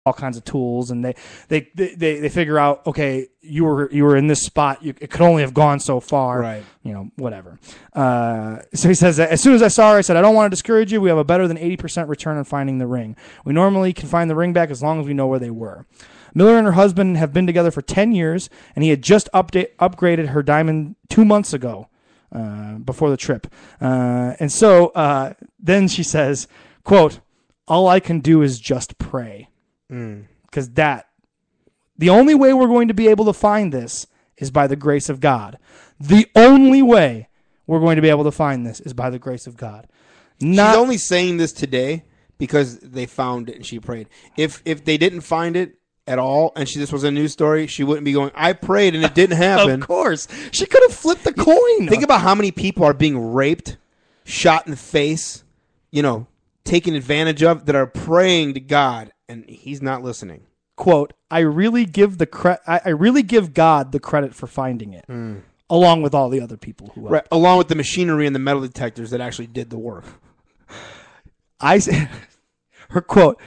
all kinds of tools, and they figure out, okay, you were in this spot. It could only have gone so far. Right. Whatever. So he says, as soon as I saw her, I said, I don't want to discourage you. We have a better than 80% return on finding the ring. We normally can find the ring back as long as we know where they were. Miller and her husband have been together for 10 years, and he had just upgraded her diamond 2 months ago, before the trip. And so then she says, quote, all I can do is just pray. Because the only way we're going to be able to find this is by the grace of God. The only way we're going to be able to find this is by the grace of God. She's only saying this today because they found it and she prayed. If they didn't find it at all and this was a news story, she wouldn't be going, I prayed and it didn't happen. Of course. She could have flipped the coin. Think about how many people are being raped, shot in the face, taken advantage of, that are praying to God, and he's not listening. Quote, I really give God the credit for finding it, along with all the other people who right, along with the machinery and the metal detectors that actually did the work. I said, her quote,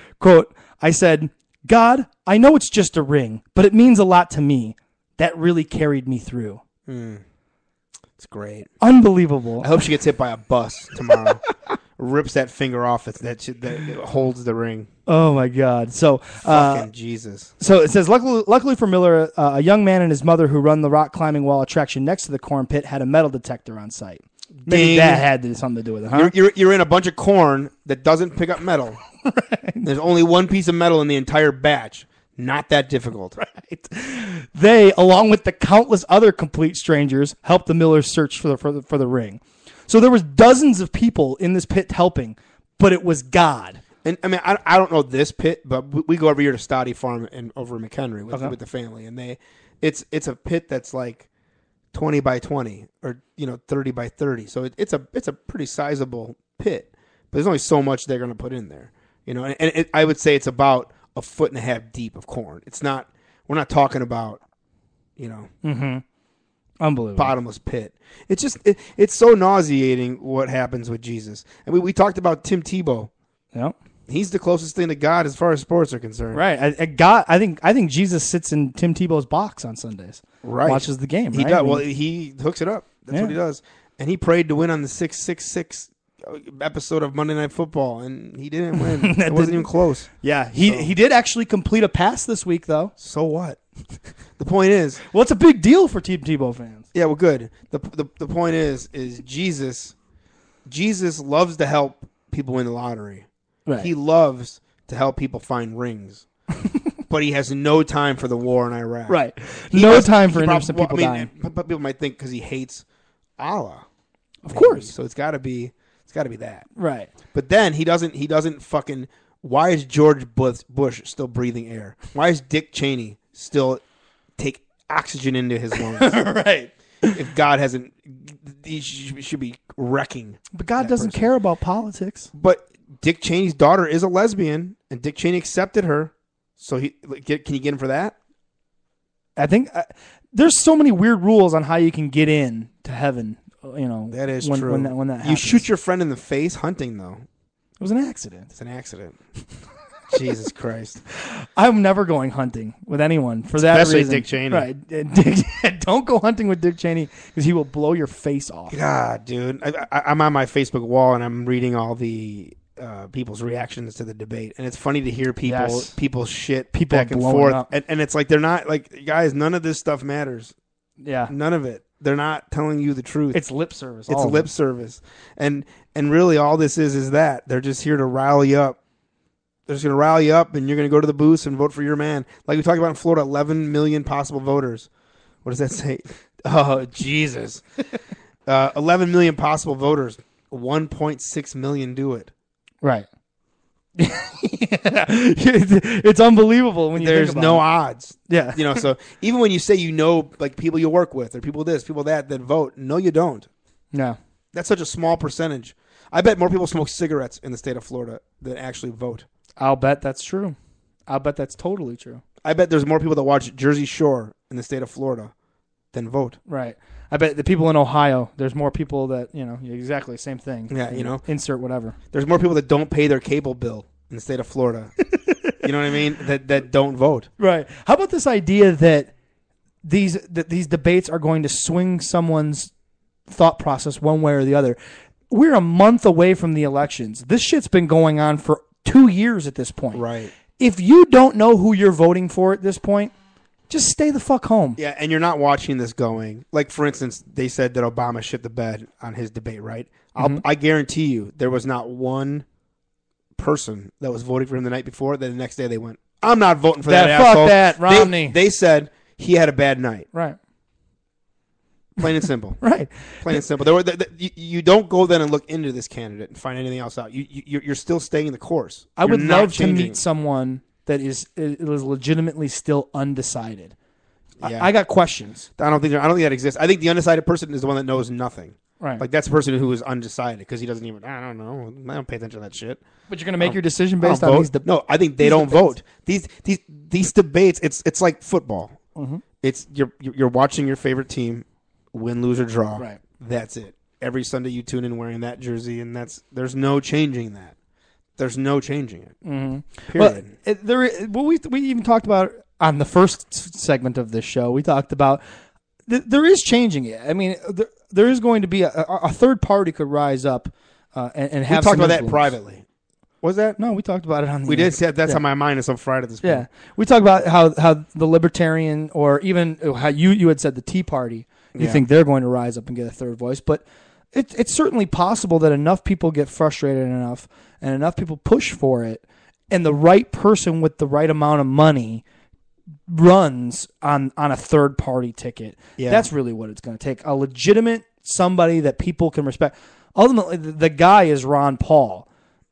I said, God, I know it's just a ring, but it means a lot to me. That really carried me through. It's great. Unbelievable. I hope she gets hit by a bus tomorrow. Rips that finger off that holds the ring. Oh my God! So fucking Jesus. So it says, luckily for Miller, a young man and his mother who run the rock climbing wall attraction next to the corn pit had a metal detector on site. Maybe that had something to do with it, huh? You're in a bunch of corn that doesn't pick up metal. Right. There's only one piece of metal in the entire batch. Not that difficult. Right. They, along with the countless other complete strangers, helped the Millers search for the ring. So there was dozens of people in this pit helping, but it was God. And I mean, I don't know this pit, but we go every year to Stoddy Farm over in McHenry with the family, and it's a pit that's like 20 by 20 or 30 by 30. So it's a pretty sizable pit, but there's only so much they're going to put in there, And I would say it's about 1.5 feet deep of corn. It's not. We're not talking about, Unbelievable. Bottomless pit. It's just it's so nauseating what happens with Jesus. And we talked about Tim Tebow. Yep. He's the closest thing to God as far as sports are concerned. Right. I think Jesus sits in Tim Tebow's box on Sundays. Right. Watches the game. He right? does. Well, he hooks it up. That's what he does. And he prayed to win on the 666 episode of Monday Night Football, and he didn't win. It wasn't even close. Yeah. He did actually complete a pass this week, though. So what? The point is, well, it's a big deal for Tim Tebow fans. Yeah, well, good. The point is Jesus loves to help people win the lottery. Right. He loves to help people find rings, but he has no time for the war in Iraq. Right. No time for innocent people dying. But people might think because he hates Allah, of course. So it's got to be that. Right. But then he doesn't fucking. Why is George Bush still breathing air? Why is Dick Cheney still take oxygen into his lungs? Right. If God hasn't, he should be wrecking. But God doesn't care about politics. But Dick Cheney's daughter is a lesbian, and Dick Cheney accepted her. So can you get him for that? I think there's so many weird rules on how you can get in to heaven. That is true. When that happens. You shoot your friend in the face hunting, though. It was an accident. It's an accident. Jesus Christ. I'm never going hunting with anyone for that reason. Especially Dick Cheney. Right. Don't go hunting with Dick Cheney because he will blow your face off. God, dude. I'm on my Facebook wall and I'm reading all the people's reactions to the debate. And it's funny to hear people shit back and forth. And it's like they're not, like, guys, none of this stuff matters. Yeah. None of it. They're not telling you the truth. It's lip service. It's lip service. And really all this is that. They're just here to rile you up. They're just going to rally you up, and you're going to go to the booths and vote for your man. Like we talked about in Florida, 11 million possible voters. What does that say? Oh, Jesus. 11 million possible voters. 1.6 million do it. Right. It's unbelievable when you think about it. There's no odds. Yeah. So even when you say like people you work with or people this, people that vote, no, you don't. No. That's such a small percentage. I bet more people smoke cigarettes in the state of Florida than actually vote. I'll bet that's true. I'll bet that's totally true. I bet there's more people that watch Jersey Shore in the state of Florida than vote. Right. I bet the people in Ohio, there's more people that, exactly same thing. Yeah, Insert whatever. There's more people that don't pay their cable bill in the state of Florida You know what I mean? That don't vote. Right. How about this idea that these debates are going to swing someone's thought process one way or the other? We're a month away from the elections. This shit's been going on for 2 years at this point. Right. If you don't know who you're voting for at this point, just stay the fuck home. Yeah, and you're not watching this going. Like, for instance, they said that Obama shit the bed on his debate, right? I guarantee you there was not one person that was voting for him the night before that the next day they went, I'm not voting for that asshole. Fuck that, Romney. They said he had a bad night. Right. Plain and simple. Right. Plain and simple. You don't go then and look into this candidate and find anything else out. You're still staying the course. I would love to changing. meet someone that is legitimately still undecided. Yeah. I got questions. I don't think that exists. I think the undecided person is the one that knows nothing. Right. Like, that's the person who is undecided because he doesn't even, I don't know. I don't pay attention to that shit. But you're going to make your decision based on these debates? No, I think they don't vote. These debates, it's like football. Mm-hmm. It's you're watching your favorite team win, lose, or draw. Right. That's it. Every Sunday you tune in wearing that jersey, and there's no changing that. There's no changing it. Mm-hmm. Period. We even talked about on the first segment of this show. We talked about there is changing it. I mean, there is going to be a third party could rise up and have. We talked about influence. that privately. Was that? No, we talked about it on the. We did. That's how my mind is so fried at this point. Yeah, we talked about how the Libertarian or even how you had said the Tea Party. You think they're going to rise up and get a third voice, but it's certainly possible that enough people get frustrated enough and enough people push for it, and the right person with the right amount of money runs on a third party ticket. Yeah. That's really what it's going to take. A legitimate somebody that people can respect. Ultimately, the guy is Ron Paul,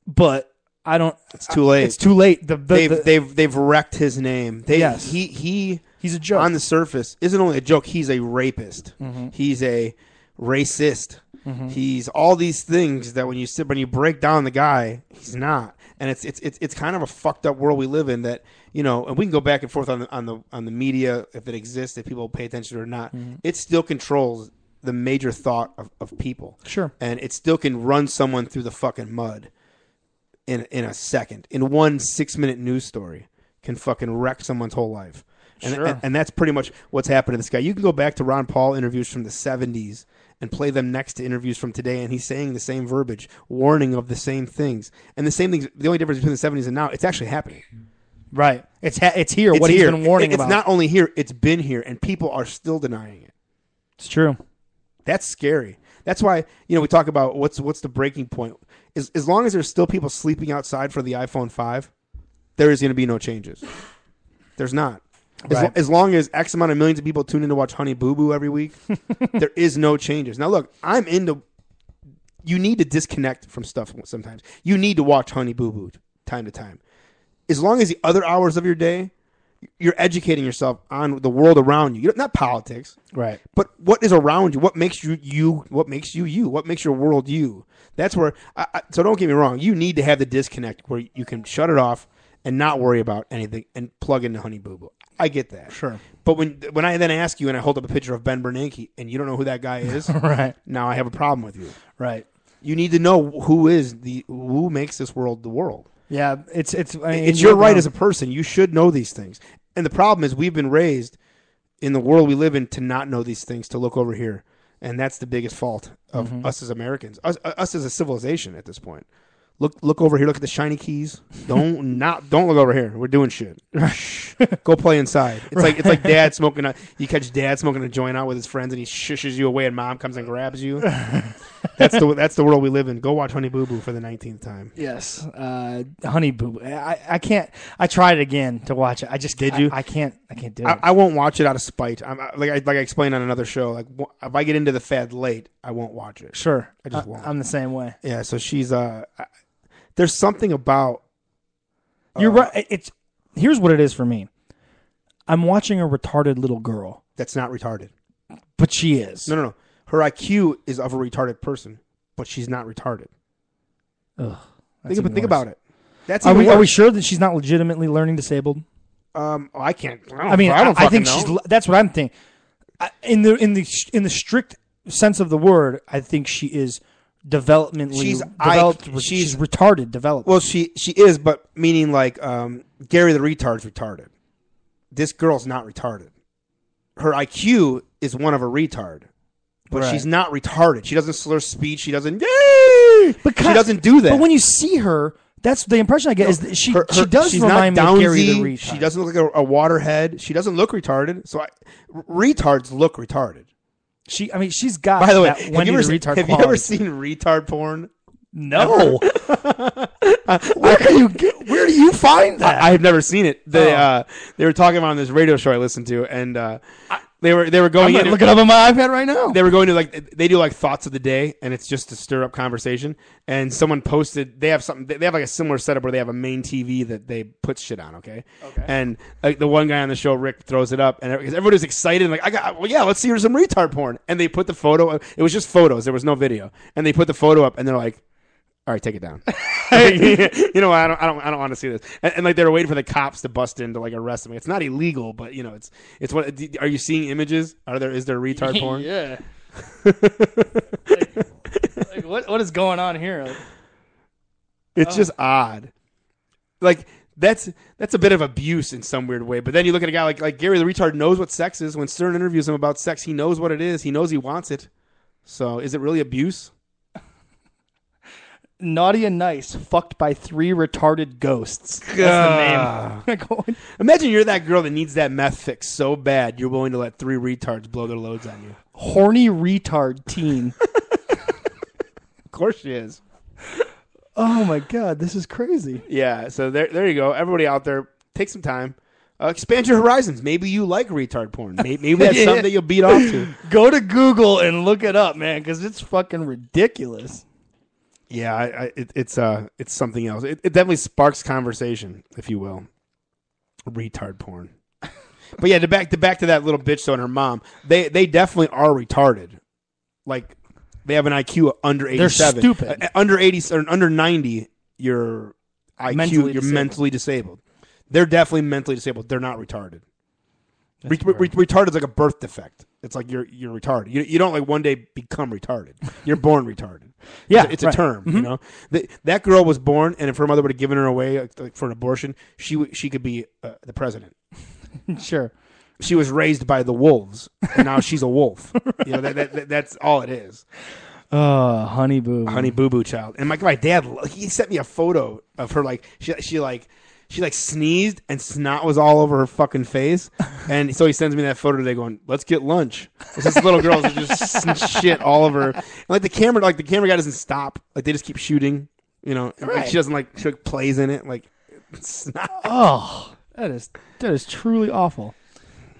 but I don't. It's too late. It's too late. They've wrecked his name. Yes. He's a joke. On the surface, isn't only a joke. He's a rapist. Mm-hmm. He's a racist. Mm-hmm. He's all these things that when you break down the guy, he's not. And it's kind of a fucked up world we live in. That, you know, and we can go back and forth on the media if it exists, if people pay attention to it or not. Mm-hmm. It still controls the major thought of people. Sure. And it still can run someone through the fucking mud in a second. In one 6-minute news story can fucking wreck someone's whole life. And that's pretty much what's happened to this guy. You can go back to Ron Paul interviews from the 70s and play them next to interviews from today, and he's saying the same verbiage, warning of the same things. And the same things, the only difference between the 70s and now, it's actually happening. Right. It's here. What he's been warning about. It's not only here, it's been here, and people are still denying it. It's true. That's scary. That's why, you know, we talk about what's the breaking point. As long as there's still people sleeping outside for the iPhone 5, there is going to be no changes. There's not. Right. As long as X amount of millions of people tune in to watch Honey Boo Boo every week, there is no changes. Now, look, I'm into. You need to disconnect from stuff sometimes. You need to watch Honey Boo Boo time to time. As long as the other hours of your day, you're educating yourself on the world around you. Not politics, right? But what is around you? What makes you you? What makes you you? What makes your world you? That's where. So don't get me wrong. You need to have the disconnect where you can shut it off and not worry about anything and plug into Honey Boo Boo. I get that. Sure. But when I then ask you and I hold up a picture of Ben Bernanke and you don't know who that guy is, right? Now I have a problem with you. Right. You need to know who makes this world the world. Yeah, it's your right as a person. You should know these things. And the problem is we've been raised in the world we live in to not know these things, to look over here. And that's the biggest fault of us as Americans, us as a civilization at this point. Look over here. Look at the shiny keys. Don't look over here. We're doing shit. Go play inside. It's like dad smoking. You catch dad smoking a joint out with his friends, and he shushes you away, and mom comes and grabs you. That's the world we live in. Go watch Honey Boo Boo for the 19th time. Yes, Honey Boo Boo. I can't. I tried again to watch it. I just did. You? I can't do it. I won't watch it out of spite. Like I explained on another show. Like if I get into the fad late, I won't watch it. Sure, I just won't. I'm the same way. Yeah. So she's there's something about. You're right. Here's what it is for me. I'm watching a retarded little girl. That's not retarded. But she is. No. Her IQ is of a retarded person, but she's not retarded. Ugh. Think about it. Are we sure that she's not legitimately learning disabled? I can't. I think she's. That's what I'm thinking. In the strict sense of the word, I think she is she's retarded development. Well, she is, but meaning like Gary the retard's retarded. This girl's not retarded. Her IQ is one of a retard, but she's not retarded. She doesn't slur speech. She doesn't. She doesn't do that. But when you see her, that's the impression I get. Is that she does remind me of Gary the retard. She doesn't look like a waterhead. She doesn't look retarded. So retards look retarded. She's got. By the way, have you ever seen retard porn? No. Where do you find that? I have never seen it. They were talking about on this radio show I listened to, and they were going. I'm looking up on my iPad right now. They were going to they do thoughts of the day, and it's just to stir up conversation. And someone posted they have like a similar setup where they have a main TV that they put shit on. Okay. And the one guy on the show, Rick, throws it up, and everybody was excited. And let's see some retard porn. And they put the photo. It was just photos. There was no video. And they put the photo up, and they're like, all right, take it down. You know, I don't want to see this. And they were waiting for the cops to bust in to arrest them. It's not illegal, but it's what. Are you seeing images? Is there retard porn? Yeah. What is going on here? It's just odd. That's a bit of abuse in some weird way. But then you look at a guy like Gary the retard knows what sex is. When Stern interviews him about sex, he knows what it is. He knows he wants it. So is it really abuse? Naughty and Nice, fucked by 3 retarded ghosts. That's the name. Imagine you're that girl that needs that meth fix so bad you're willing to let 3 retards blow their loads on you. Horny retard teen. Of course she is. Oh my God, this is crazy. Yeah, so there you go. Everybody out there, take some time. Expand your horizons. Maybe you like retard porn. Maybe that's something that you'll beat off to. Go to Google and look it up, man, because it's fucking ridiculous. Yeah, it's something else. It definitely sparks conversation, if you will. Retard porn. But yeah, back to that little bitch though and her mom. They definitely are retarded. They have an IQ under 87. They're stupid. Under 80 or under 90, you're mentally disabled. They're definitely mentally disabled. They're not retarded. Retarded is like a birth defect. It's like you're retarded. You don't one day become retarded. You're born retarded. Yeah, it's a term. Mm-hmm. You know, that girl was born, and if her mother would have given her away for an abortion, she could be the president. Sure. She was raised by the wolves, and now she's a wolf. You know that's all it is. Oh, honey boo boo child. And my dad, he sent me a photo of her she sneezed and snot was all over her fucking face. And so he sends me that photo today going, let's get lunch. This little girl just shit all over her. And the camera guy doesn't stop. They just keep shooting, you know. Right. She doesn't she plays in it. Snot. Oh, that is truly awful.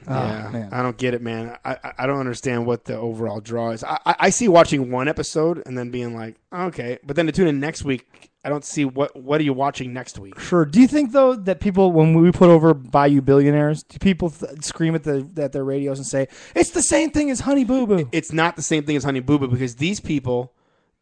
Yeah, man. I don't get it, man. I don't understand what the overall draw is. I see watching one episode and then being like, okay. But then to tune in next week, I don't see what are you watching next week. Sure. Do you think, though, that people, when we put over Bayou Billionaires, do people scream at their radios and say, it's the same thing as Honey Boo Boo? It's not the same thing as Honey Boo Boo because these people,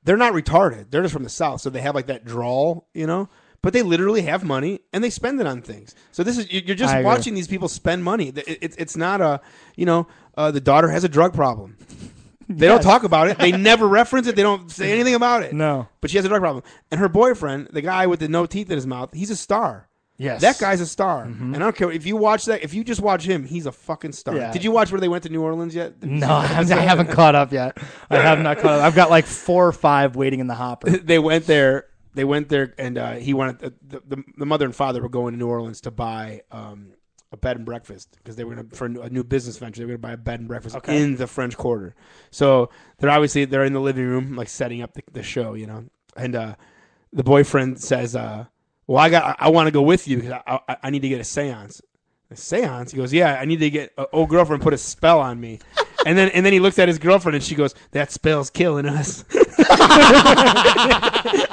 they're not retarded. They're just from the South. So they have that drawl, you know? But they literally have money and they spend it on things. So you're just watching these people spend money. It's not the daughter has a drug problem. They don't talk about it. They never reference it. They don't say anything about it. No. But she has a drug problem. And her boyfriend, the guy with the no teeth in his mouth, he's a star. Yes. That guy's a star. Mm-hmm. And I don't care if you watch that. If you just watch him, he's a fucking star. Yeah. Did you watch where they went to New Orleans yet? No, I haven't caught up yet. I have not caught up. I've got 4 or 5 waiting in the hopper. They went there, and he wanted the mother and father were going to New Orleans to buy a bed and breakfast because they were for a new business venture. They were going to buy a bed and breakfast in the French Quarter. So they're in the living room setting up the show, you know. And the boyfriend says, "Well, I want to go with you because I need to get a seance." A seance? He goes, "Yeah, I need to get an old girlfriend put a spell on me." And then he looks at his girlfriend and she goes, "That spell's killing us."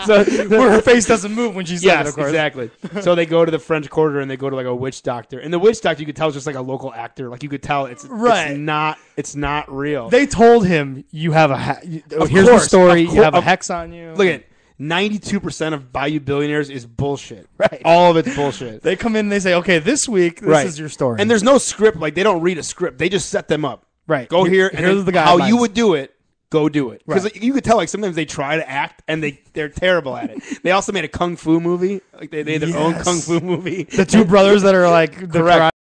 So where her face doesn't move when she says it, of course. Exactly. So they go to the French Quarter and they go to a witch doctor. And the witch doctor, you could tell, is just a local actor. You could tell it's not real. They told him you have here's the story. You have a hex on you. Look at 92% of Bayou Billionaires is bullshit. Right. All of it's bullshit. They come in and they say, okay, this week, this is your story. And there's no script. They don't read a script. They just set them up. Right. Go here. And here's the guy. How you would do it. go do it. Because you could tell, like, sometimes they try to act and they're terrible at it. They also made a kung fu movie. Like, they made their own kung fu movie. The two brothers that are like the Correct.